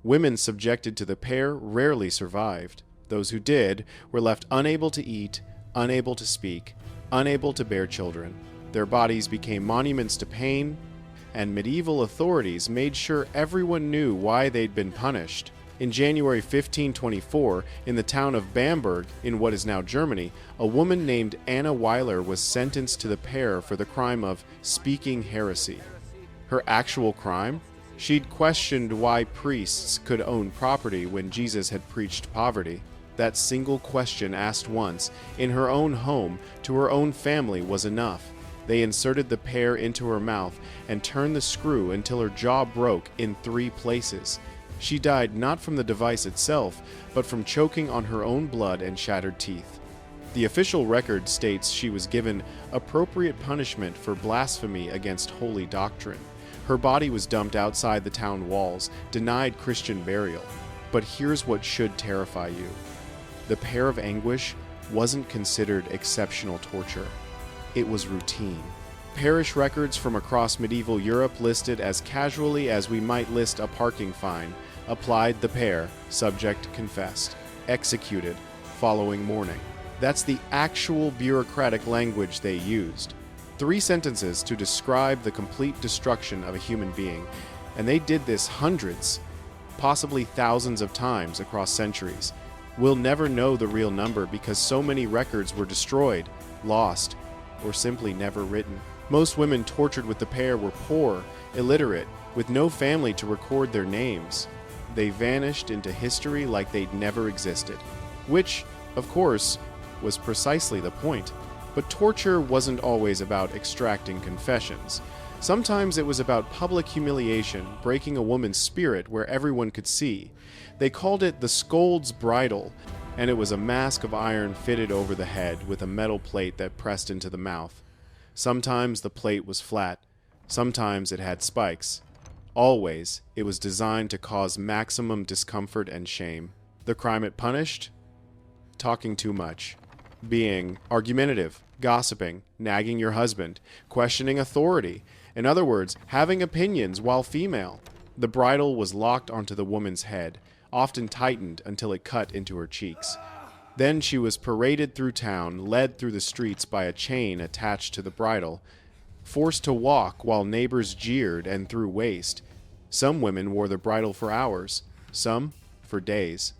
Women subjected to the pear rarely survived. Those who did were left unable to eat, unable to speak, unable to bear children. Their bodies became monuments to pain, and medieval authorities made sure everyone knew why they'd been punished. In January 1524, in the town of Bamberg, in what is now Germany, a woman named Anna Wiler was sentenced to the pear for the crime of speaking heresy. Her actual crime? She'd questioned why priests could own property when Jesus had preached poverty. That single question asked once, in her own home, to her own family, was enough. They inserted the pear into her mouth and turned the screw until her jaw broke in 3 places. She died not from the device itself, but from choking on her own blood and shattered teeth. The official record states she was given appropriate punishment for blasphemy against holy doctrine. Her body was dumped outside the town walls, denied Christian burial. But here's what should terrify you. The pear of anguish wasn't considered exceptional torture. It was routine. Parish records from across medieval Europe listed as casually as we might list a parking fine. Applied the pear, subject confessed. Executed, following morning. That's the actual bureaucratic language they used. 3 sentences to describe the complete destruction of a human being, and they did this hundreds, possibly thousands of times across centuries. We'll never know the real number because so many records were destroyed, lost, or simply never written. Most women tortured with the pear were poor, illiterate, with no family to record their names. They vanished into history like they'd never existed, which, of course, was precisely the point. But torture wasn't always about extracting confessions. Sometimes it was about public humiliation, breaking a woman's spirit where everyone could see. They called it the scold's bridle, and it was a mask of iron fitted over the head with a metal plate that pressed into the mouth. Sometimes the plate was flat, sometimes it had spikes. Always, it was designed to cause maximum discomfort and shame. The crime it punished? Talking too much. Being argumentative, gossiping, nagging your husband, questioning authority. In other words, having opinions while female. The bridle was locked onto the woman's head, often tightened until it cut into her cheeks. Then she was paraded through town, led through the streets by a chain attached to the bridle, forced to walk while neighbors jeered and threw waste. Some women wore the bridle for hours, some for days.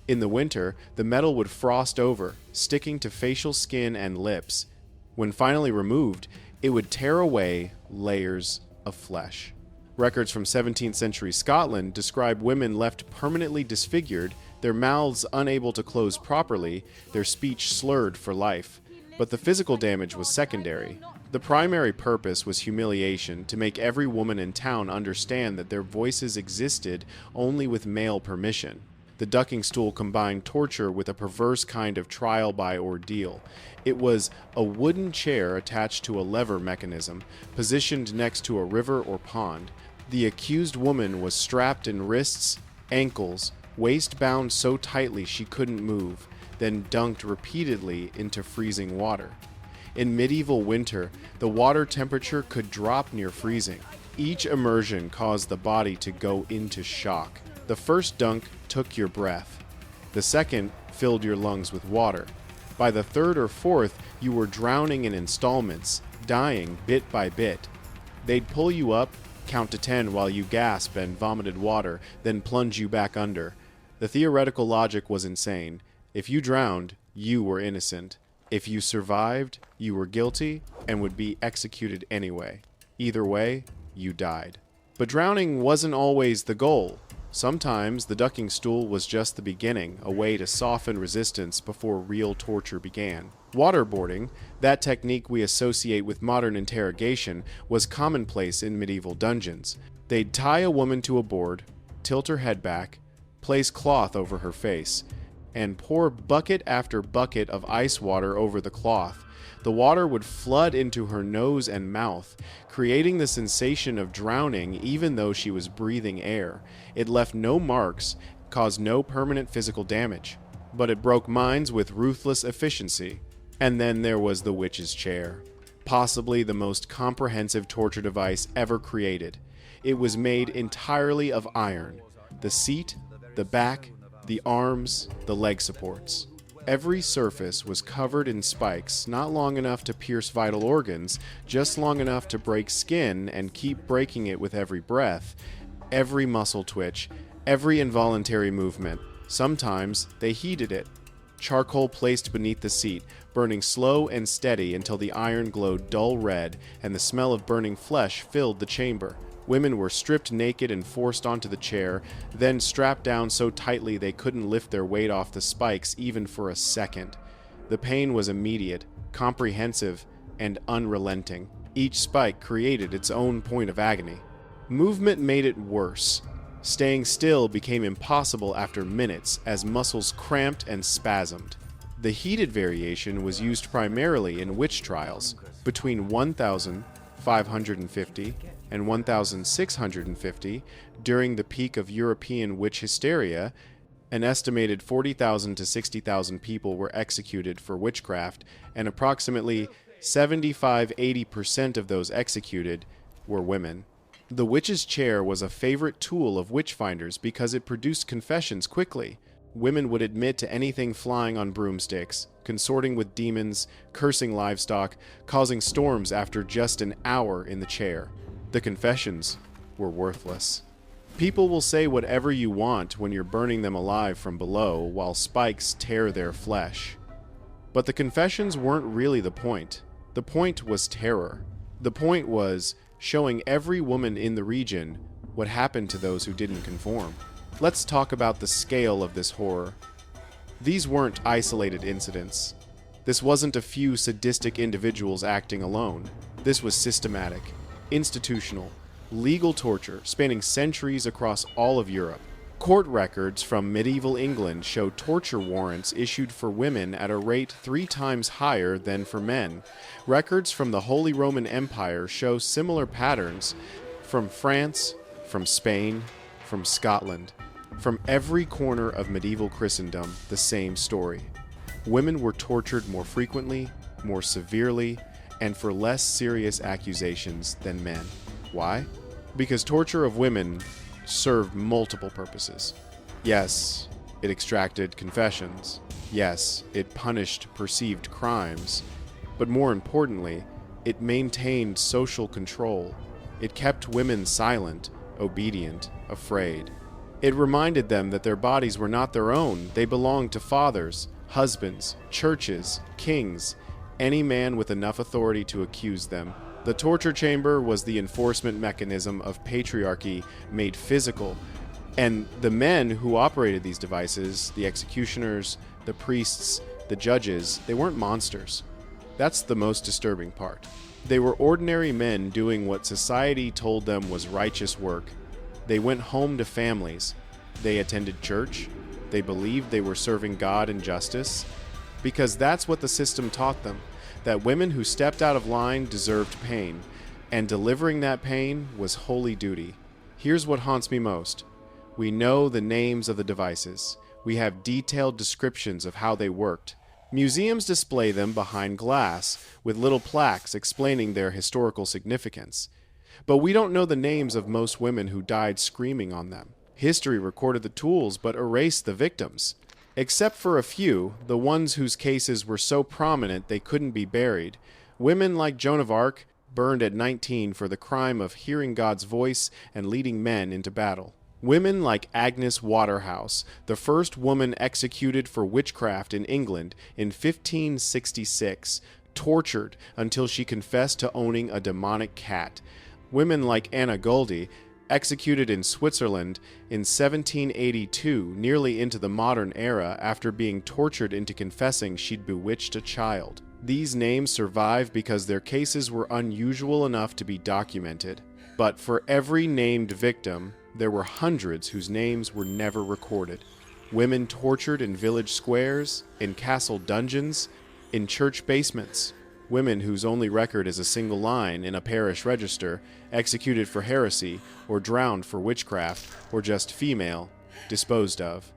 In the winter, the metal would frost over, sticking to facial skin and lips. When finally removed, it would tear away layers of flesh. Records from 17th century Scotland describe women left permanently disfigured, their mouths unable to close properly, their speech slurred for life. But the physical damage was secondary. The primary purpose was humiliation, to make every woman in town understand that their voices existed only with male permission. The ducking stool combined torture with a perverse kind of trial by ordeal. It was a wooden chair attached to a lever mechanism, positioned next to a river or pond. The accused woman was strapped in wrists, ankles, waist bound so tightly she couldn't move, then dunked repeatedly into freezing water. In medieval winter, the water temperature could drop near freezing. Each immersion caused the body to go into shock. The first dunk took your breath. The second filled your lungs with water. By the third or fourth, you were drowning in installments, dying bit by bit. They'd pull you up, count to 10 while you gasped and vomited water, then plunge you back under. The theoretical logic was insane. If you drowned, you were innocent. If you survived, you were guilty and would be executed anyway. Either way, you died. But drowning wasn't always the goal. Sometimes the ducking stool was just the beginning, a way to soften resistance before real torture began. Waterboarding, that technique we associate with modern interrogation, was commonplace in medieval dungeons. They'd tie a woman to a board, tilt her head back, place cloth over her face, and pour bucket after bucket of ice water over the cloth. The water would flood into her nose and mouth, creating the sensation of drowning even though she was breathing air. It left no marks, caused no permanent physical damage, but it broke minds with ruthless efficiency. And then there was the witch's chair, possibly the most comprehensive torture device ever created. It was made entirely of iron. the seat, the back, the arms, the leg supports. Every surface was covered in spikes, not long enough to pierce vital organs, just long enough to break skin and keep breaking it with every breath, every muscle twitch, every involuntary movement. Sometimes they heated it. Charcoal placed beneath the seat, burning slow and steady until the iron glowed dull red and the smell of burning flesh filled the chamber. Women were stripped naked and forced onto the chair, then strapped down so tightly they couldn't lift their weight off the spikes even for a second. The pain was immediate, comprehensive, and unrelenting. Each spike created its own point of agony. Movement made it worse. Staying still became impossible after minutes as muscles cramped and spasmed. The heated variation was used primarily in witch trials between 1,550 and 1,650 during the peak of European witch hysteria. An estimated 40,000 to 60,000 people were executed for witchcraft, and approximately 75–80% of those executed were women. The witch's chair was a favorite tool of witch-finders because it produced confessions quickly. Women would admit to anything flying on broomsticks, consorting with demons, cursing livestock, causing storms after just an hour in the chair. The confessions were worthless. People will say whatever you want when you're burning them alive from below while spikes tear their flesh. But the confessions weren't really the point. The point was terror. The point was showing every woman in the region what happened to those who didn't conform. Let's talk about the scale of this horror. These weren't isolated incidents. This wasn't a few sadistic individuals acting alone. This was systematic, institutional, legal torture spanning centuries across all of Europe. Court records from medieval England show torture warrants issued for women at a rate 3 times higher than for men. Records from the Holy Roman Empire show similar patterns from France, from Spain, from Scotland. From every corner of medieval Christendom, the same story. Women were tortured more frequently, more severely, and for less serious accusations than men. Why? Because torture of women served multiple purposes. Yes, it extracted confessions. Yes, it punished perceived crimes. But more importantly, it maintained social control. It kept women silent, obedient, afraid. It reminded them that their bodies were not their own. They belonged to fathers, husbands, churches, kings, any man with enough authority to accuse them. The torture chamber was the enforcement mechanism of patriarchy made physical, and the men who operated these devices, the executioners, the priests, the judges, they weren't monsters. That's the most disturbing part. They were ordinary men doing what society told them was righteous work. They went home to families. They attended church. They believed they were serving God and justice, because that's what the system taught them. That women who stepped out of line deserved pain, and delivering that pain was holy duty. Here's what haunts me most. We know the names of the devices. We have detailed descriptions of how they worked. Museums display them behind glass, with little plaques explaining their historical significance. But we don't know the names of most women who died screaming on them. History recorded the tools, but erased the victims. Except for a few, the ones whose cases were so prominent they couldn't be buried. Women like Joan of Arc, burned at 19 for the crime of hearing God's voice and leading men into battle. Women like Agnes Waterhouse, the first woman executed for witchcraft in England in 1566, tortured until she confessed to owning a demonic cat. Women like Anna Wiler, executed in Switzerland in 1782, nearly into the modern era, after being tortured into confessing she'd bewitched a child. These names survive because their cases were unusual enough to be documented. But for every named victim, there were hundreds whose names were never recorded. Women tortured in village squares, in castle dungeons, in church basements. Women whose only record is a single line in a parish register, executed for heresy, or drowned for witchcraft, or just female, disposed of.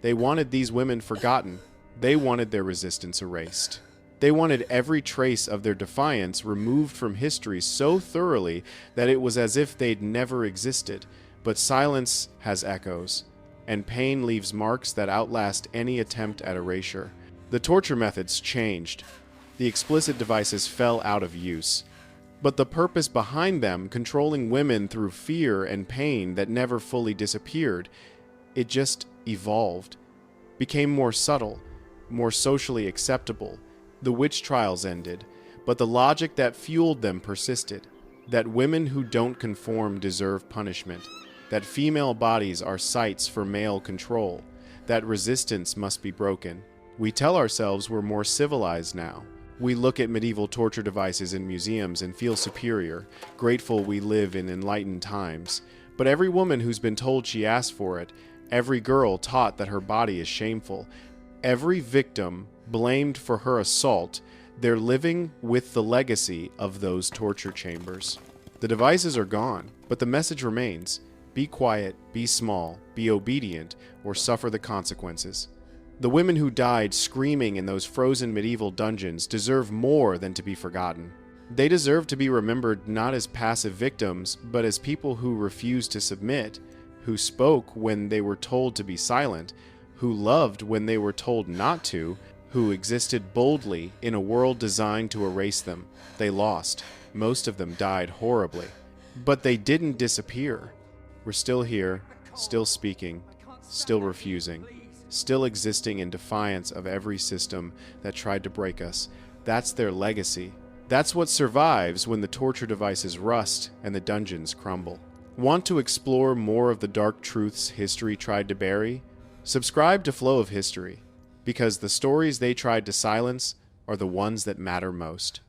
They wanted these women forgotten. They wanted their resistance erased. They wanted every trace of their defiance removed from history so thoroughly that it was as if they'd never existed. But silence has echoes, and pain leaves marks that outlast any attempt at erasure. The torture methods changed. The explicit devices fell out of use. But the purpose behind them, controlling women through fear and pain that never fully disappeared, it just evolved, became more subtle, more socially acceptable. The witch trials ended, but the logic that fueled them persisted, that women who don't conform deserve punishment, that female bodies are sites for male control, that resistance must be broken. We tell ourselves we're more civilized now. We look at medieval torture devices in museums and feel superior, grateful we live in enlightened times. But every woman who's been told she asked for it, every girl taught that her body is shameful, every victim blamed for her assault, they're living with the legacy of those torture chambers. The devices are gone, but the message remains. Be quiet, be small, be obedient, or suffer the consequences. The women who died screaming in those frozen medieval dungeons deserve more than to be forgotten. They deserve to be remembered not as passive victims, but as people who refused to submit, who spoke when they were told to be silent, who loved when they were told not to, who existed boldly in a world designed to erase them. They lost. Most of them died horribly. But they didn't disappear. We're still here, still speaking, still refusing, still existing in defiance of every system that tried to break us. That's their legacy. That's what survives when the torture devices rust and the dungeons crumble. Want to explore more of the dark truths history tried to bury? Subscribe to Flow of History, because the stories they tried to silence are the ones that matter most.